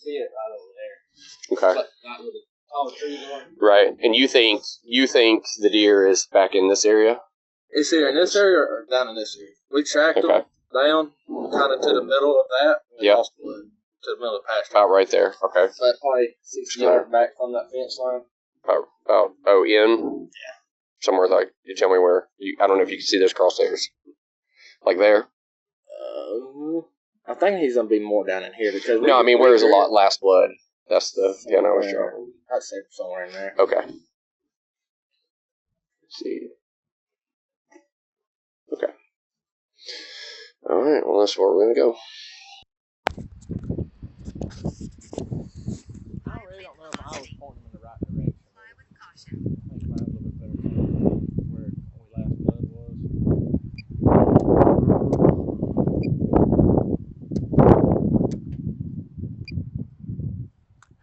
see it right over there. Okay. But not with the tall trees on. Right. And you think the deer is back in this area? It's either in this area or down in this area. We tracked them down kind of to the middle of that. Yep. To the middle of the pasture. About right there. Okay. But probably 60 yards back from that fence line. In? Yeah. Somewhere like, you tell me where. I don't know if you can see those crosshairs. Like there? I think he's going to be more down in here because... No, I mean, where is a lot last blood? That's the... Yeah, no, it's sure. I'd say somewhere in there. Okay. Let's see. Okay. All right, well, that's where we're going to go. I really don't know if I was pointing in the right direction. Fly with caution. I think I might have a little bit better time where last blood was.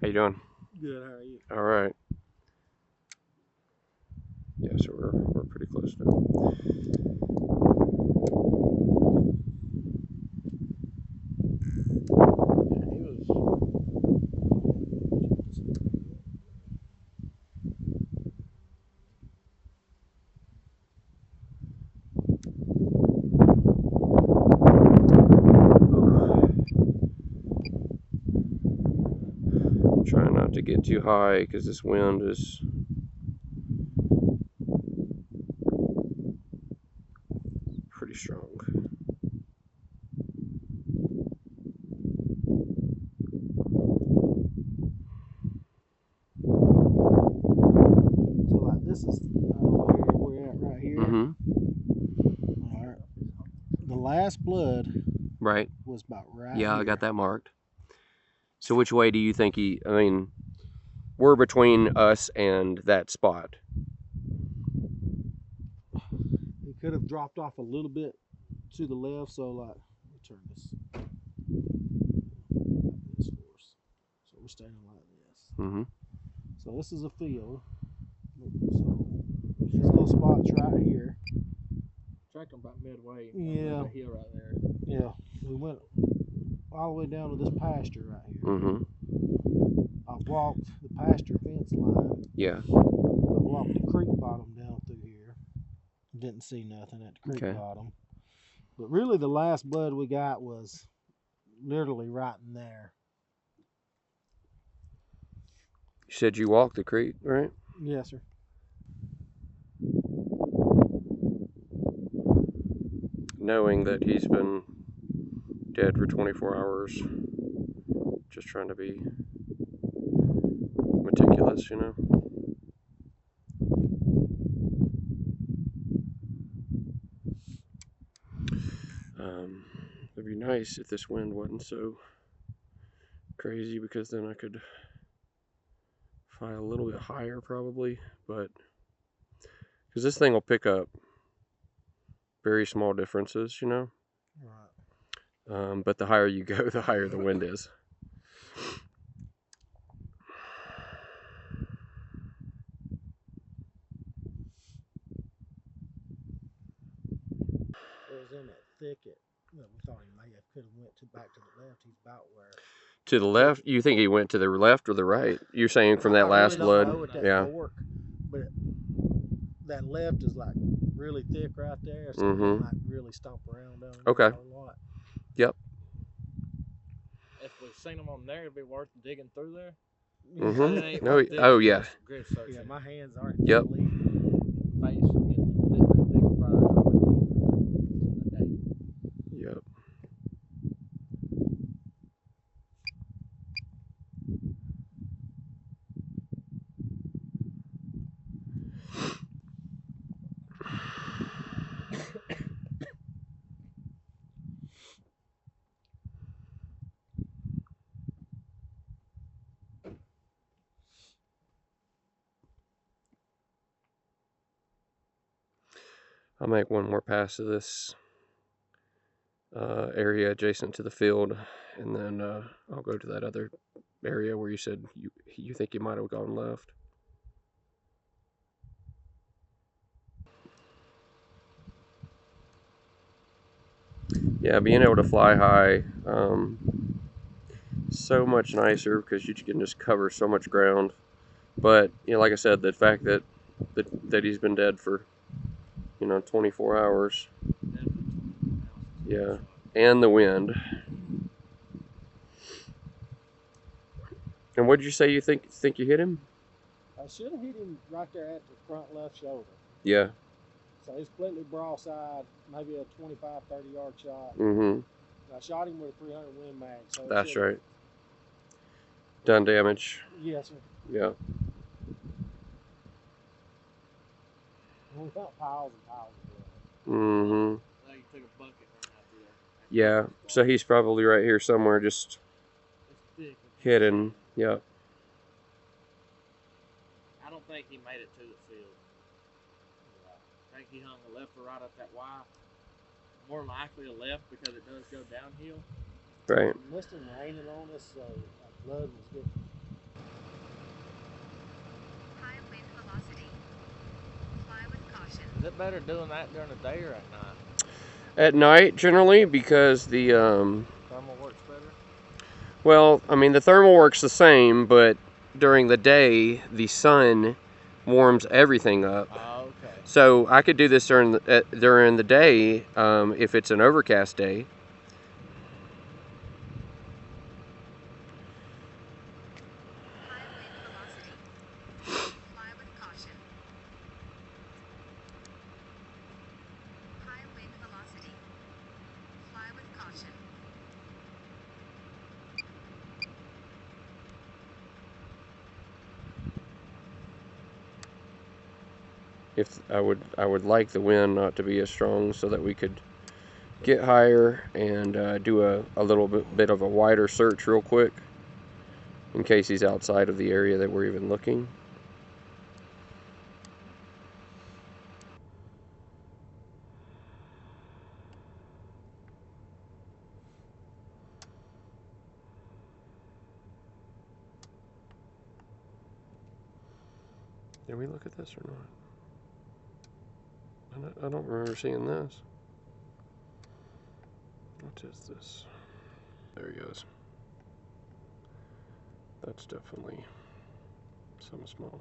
How you doing? Good, how are you? All right. Yeah, so we're pretty close now. Trying not to get too high because this wind is pretty strong. So like this is where we're at right here. All right. The last blood was about right Yeah, here. I got that marked. So which way do you think I mean, we're between us and that spot. He could have dropped off a little bit to the left, so like, let me turn this for us. So we're standing like this. So this is a field. So these little spots right here. Tracked them about midway. Yeah. The hill right there. Yeah. We went all the way down to this pasture right here. I walked the pasture fence line. Yeah. I walked the creek bottom down through here. Didn't see nothing at the creek bottom. But really the last blood we got was literally right in there. You said you walked the creek, right? Yes, sir. Knowing that he's been dead for 24 hours. Just trying to be meticulous, you know? It'd be nice if this wind wasn't so crazy, because then I could fly a little bit higher probably, but because this thing will pick up very small differences, you know? Right. But the higher you go, the higher the wind is. It was in that thicket. Well, we thought he may have could have went back to the left. He's about where. To the left? You think he went to the left or the right? You're saying from that last blood? Yeah. Fork, but that left is like really thick right there, so you can like really stomp around down there a lot. Yep. If we've seen them on there, it'd be worth digging through there. No. Oh yeah. Yeah, my hands aren't. Yep. Face Yep. I'll make one more pass of this area adjacent to the field, and then I'll go to that other area where you said you think you might have gone left. Yeah, being able to fly high so much nicer because you can just cover so much ground. But you know, like I said, the fact that he's been dead for 24 hours. Yeah, and the wind. And what did you say you think you hit him? I should have hit him right there at the front left shoulder. Yeah. So he's completely broadside, maybe a 25, 30 yard shot. Mm-hmm. I shot him with a 300 Win Mag. So that's right. Done damage. Yes, sir. Yeah. We found piles and piles of blood. Mm-hmm. Now you took a bucket right out there. Yeah. So he's probably right here somewhere, just hidden. Yeah. I don't think he made it to the field. I think he hung a left or right up that Y. More likely a left because it does go downhill. Right. It must have been raining on us, so blood was getting. High wind velocity. Fly with caution. Is it better doing that during the day or at night? At night, generally, because the thermal works better. Well, I mean, the thermal works the same, but during the day, the sun warms everything up. Oh, okay. So I could do this during the day if it's an overcast day. High wind velocity. Fly with caution. High wind velocity. Fly with caution. If I would like the wind not to be as strong so that we could get higher and do a little bit of a wider search real quick in case he's outside of the area that we're even looking. Did we look at this or not? I don't remember seeing this. What is this? There he goes. That's definitely something small.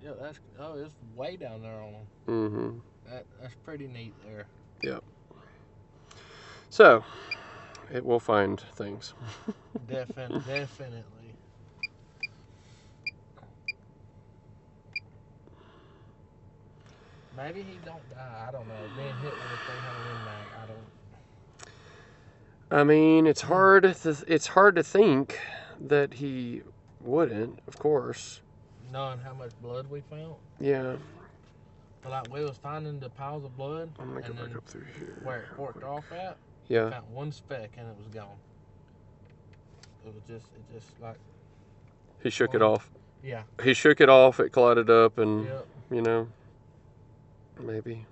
Yeah, it's way down there on them. Mm-hmm. That's pretty neat there. Yep. So, it will find things. Definitely. Maybe he don't die. I don't know. Being hit with a 300 Win Mag, I mean, it's hard to think that he wouldn't, of course. Knowing how much blood we found. Yeah. But like we was finding the piles of blood. I'm gonna go back up through here. Where it forked off at. Yeah. Found one speck and it was gone. It just like. He shook it off. Yeah. He shook it off. It clotted up, and yep. Maybe.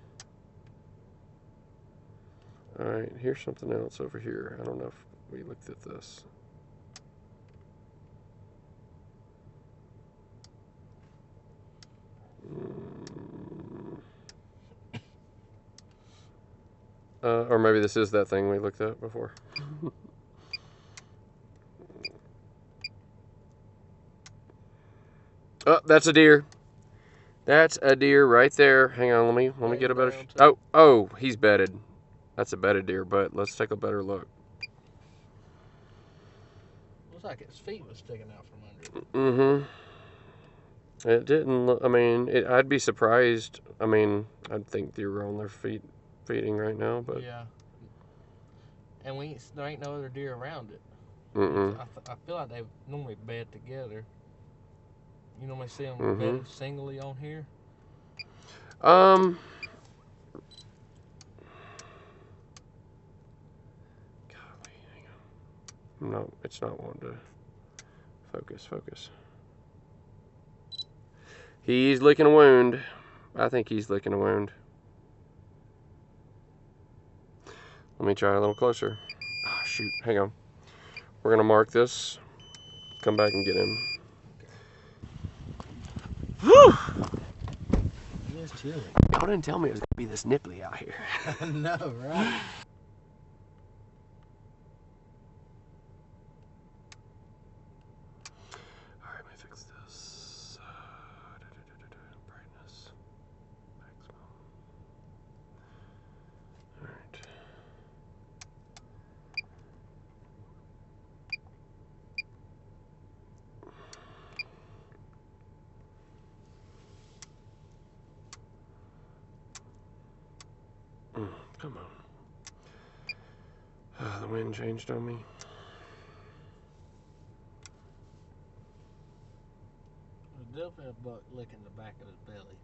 All right. Here's something else over here. I don't know if we looked at this. Or maybe this is that thing we looked at before. Oh, that's a deer. That's a deer right there. Hang on, let me get a better. Oh, he's bedded. That's a bedded deer, but let's take a better look. Looks like his feet was sticking out from under it. Mm-hmm. It didn't look. I mean, I'd be surprised. I mean, I'd think deer were on their feet feeding right now, but yeah. And there ain't no other deer around it. I feel like they normally bed together. You normally see them bedded singly on here. Golly, hang on. No, it's not wanting to focus. He's licking a wound. I think he's licking a wound. Let me try a little closer. Ah, shoot, hang on. We're gonna mark this. Come back and get him. Whew! is chilly. Y'all didn't tell me it was gonna be this nipply out here. I know, right? All right, let me fix this. Brightness maximum. All right. Come on. The wind changed on me. There's definitely a buck licking the back of his belly.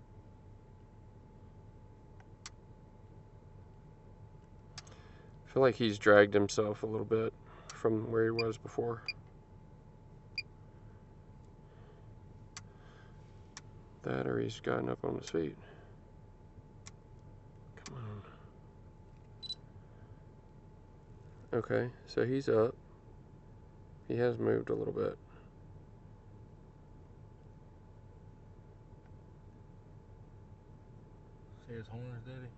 I feel like he's dragged himself a little bit from where he was before. That or he's gotten up on his feet. Come on. Okay, so he's up. He has moved a little bit. See his horns, did he?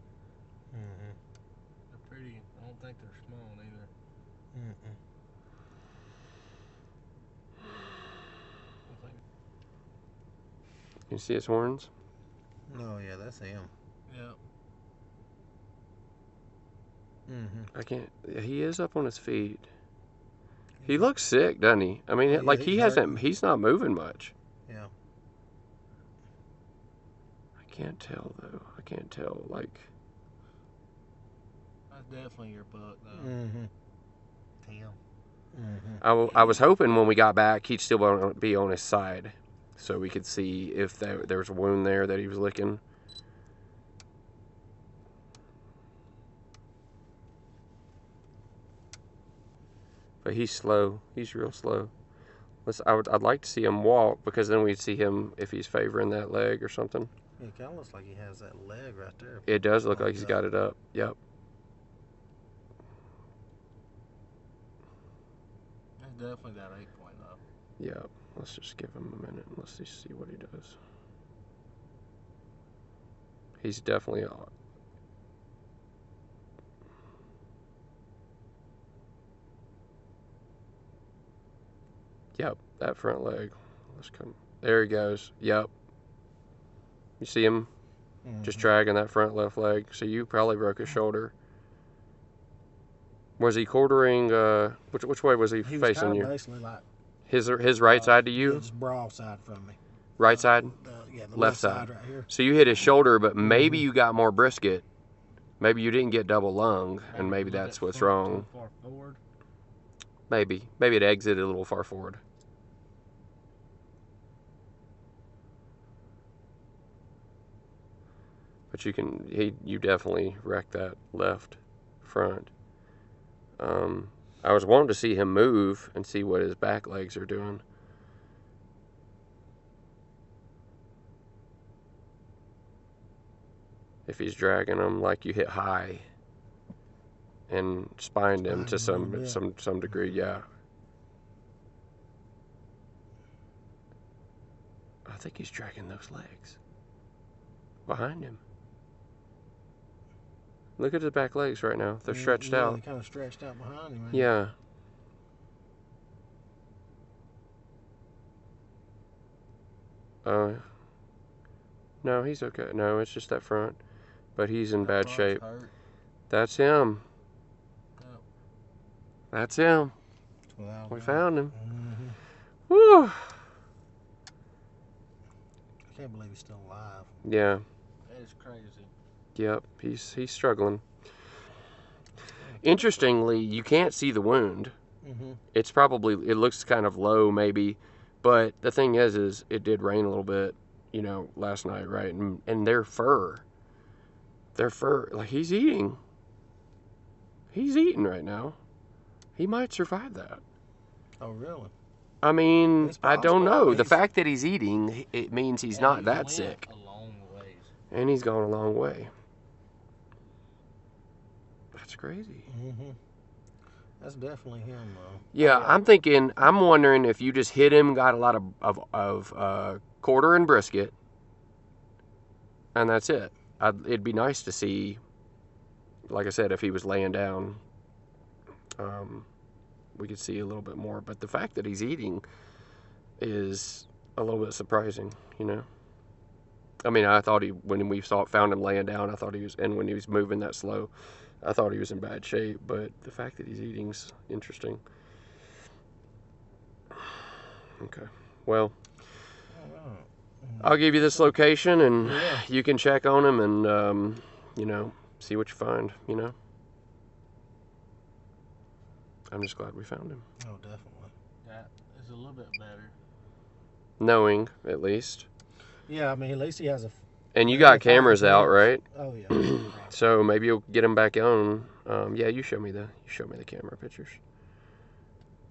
Mm-hmm. They're pretty. I don't think they're small either. Mm-mm. You see his horns? Oh yeah, that's him. Yep. Mm-hmm. I can't. He is up on his feet. He looks sick, doesn't he? I mean, yeah, like he hasn't. He's not moving much. Yeah. I can't tell though. I can't tell. Like. That's definitely your buck though. Mm-hmm. Him. Mm-hmm. I was hoping when we got back he'd still be on his side, so we could see if there was a wound there that he was licking. But he's slow. He's real slow. I'd like to see him walk, because then we'd see him if he's favoring that leg or something. It kind of looks like he has that leg right there. It does look like he's got it up. Yep. That's definitely that 8-point though. Yep. Let's just give him a minute and let's just see what he does. He's definitely odd. Yep, that front leg. Let's come. There he goes. Yep. You see him just dragging that front left leg. So you probably broke his shoulder. Was he quartering? Which way was he facing you? Basically like his right side to you. His broad side from me. Right side. Yeah, the left side. right here. So you hit his shoulder, but maybe you got more brisket. Maybe you didn't get double lung, and maybe that's what's wrong. Far forward. Maybe it exited a little far forward. But you definitely wrecked that left front. I was wanting to see him move and see what his back legs are doing. If he's dragging them like you hit high and spined him to some degree, yeah. I think he's dragging those legs behind him. Look at his back legs right now. They're stretched out. They're kind of stretched out behind him. Yeah. No, he's okay. No, it's just that front. But he's in bad shape. Hurt. That's him. Yep. That's him. We found him. Mm-hmm. Woo! I can't believe he's still alive. Yeah. That is crazy. Yep, he's struggling. Interestingly, you can't see the wound. Mm-hmm. It looks kind of low maybe, but the thing is it did rain a little bit, last night, right? And their fur, like he's eating right now. He might survive that. Oh, really? I mean, I don't know. The fact that he's eating, it means he's not that sick. A long ways. And he's gone a long way. That's crazy. Mm-hmm. That's definitely him, though. Yeah, I'm wondering if you just hit him, got a lot of quarter and brisket. And that's it. It'd be nice to see, like I said, if he was laying down, we could see a little bit more. But the fact that he's eating is a little bit surprising, you know. I mean, I thought when we found him laying down, I thought he was, and when he was moving that slow, I thought he was in bad shape. But the fact that he's eating's interesting. Okay, well, I'll give you this location, and you can check on him, and you know, see what you find. You know, I'm just glad we found him. Oh, definitely. That is a little bit better. Knowing, at least. Yeah, I mean, at least he has a. And you got cameras out, right? Oh yeah. So maybe you'll get him back on. Yeah, you show me the camera pictures.